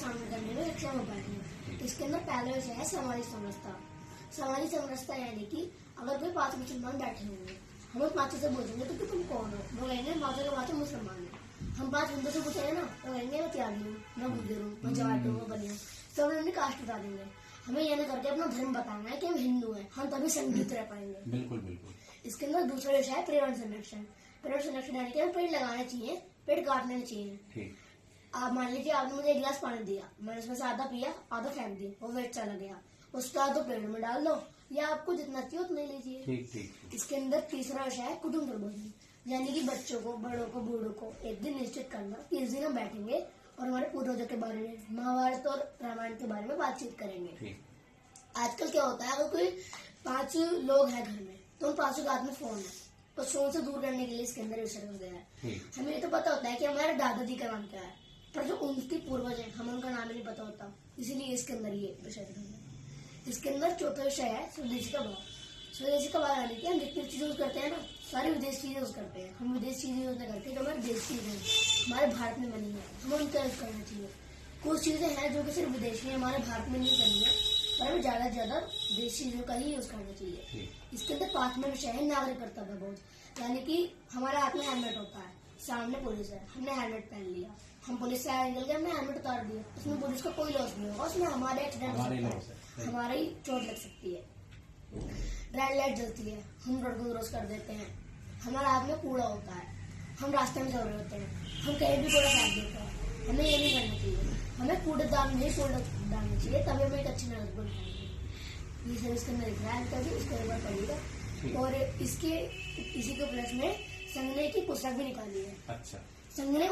सामना करने में सक्षम हो पाएंगे। इसके अंदर पहला विषय है सामाजिक समरसता। सामाजिक समरसता यानी कि अगर कोई 5 मुसलमान बैठे होंगे, हम उस 5 से पूछेंगे तो कि तुम कौन हो, वो कहेंगे 5 मुसलमान है। हम 5 बंदों से पूछेंगे ना, तो कहेंगे मैं त्यागी हूँ, मैं गुर्जर हूँ, मैं जाट हूँ, मैं बनी हूँ, तो हम अपनी कास्ट बता देंगे। हमें यह नहीं करके अपना धर्म बताना है कि हम हिंदू हैं, हम तभी संगीत रह पाएंगे। बिल्कुल बिल्कुल। इसके अंदर दूसरा विषय है पर्यावरण संरक्षण। पर्यावरण संरक्षण यानी कि हमें पेड़ लगाने चाहिए, पेड़ काटने नहीं चाहिए। ठीक। आप मान लीजिए आपने मुझे 1 गिलास पानी दिया, मैंने उसमें से आधा पिया, आधा फेंक दिया, वो वेस्ट चला गया, उसका आधा पेड़ में डाल दो, या आपको जितना चाहिए उतना ही लीजिए। ठीक ठीक। इसके अंदर तीसरा विषय है कुटुंब प्रबंधन, यानी कि बच्चों को, बड़ों को, बूढ़ों को एक दिन निश्चित करना कि इस दिन हम बैठेंगे और हमारे पूर्वजों के बारे में, महाभारत और रामायण के बारे में बातचीत करेंगे। ठीक। आजकल क्या होता है, अगर कोई 5 लोग हैं घर में तो उन 5 के हाथ में फोन है, तो फोन से दूर करने के लिए इसके अंदर विषय रखा गया है। ठीक। हमें ये तो पता होता है कि हमारे दादाजी का नाम क्या है, पर जो उनके पूर्वज हैं हमें उनका नाम ही नहीं पता होता, इसीलिए इसके अंदर ये विषय रखा गया है। इसके अंदर चौथा विषय है स्वदेशी का भाव। स्वदेशी का भाव यानी कि हम जितनी चीजें यूज करते हैं ना, सारी विदेश चीजें यूज करते हैं। हम विदेश चीजें यूज नहीं करते, जो हमारे देश चीजें हैं, हमारे भारत में बनी है, हमें उनका यूज करना चाहिए। कुछ चीजें हैं जो कि सिर्फ विदेशी है, हमारे भारत में नहीं करनी है, पर हमें ज्यादा से ज्यादा देश चीजों का ही यूज करना चाहिए। इसके अंदर 5वां विषय है नागरिक कर्तव्य बोध, यानी कि हमारे हाथ में हेलमेट होता है, सामने पुलिस है, हमने हेलमेट पहन लिया, हम पुलिस से आगे निकल गए, हमने हेलमेट उतार दिया, उसमें पुलिस का कोई लॉस नहीं होगा, उसमें हमारे एक्सीडेंट हो सकता है, हमारी चोट लग सकती है। रेड लाइट जलती है, हम रोड को क्रॉस कर देते हैं, हमारे हाथ में कूड़ा होता है, हम रास्ते में चल रहे होते हैं, हम कहीं भी कूड़ा फेंक देते हैं, हमें ये नहीं करना चाहिए। हमें कूड़ेदान में ही कूड़ा डालना चाहिए, तभी हम एक अच्छी नागरिक बन पाएंगे। ये सब इसके अंदर लिख रहा है, तभी इसको एक बार पढ़िएगा। और इसी के प्लस में संघ ने की पुस्तक भी निकाली है। अच्छा। संघ ने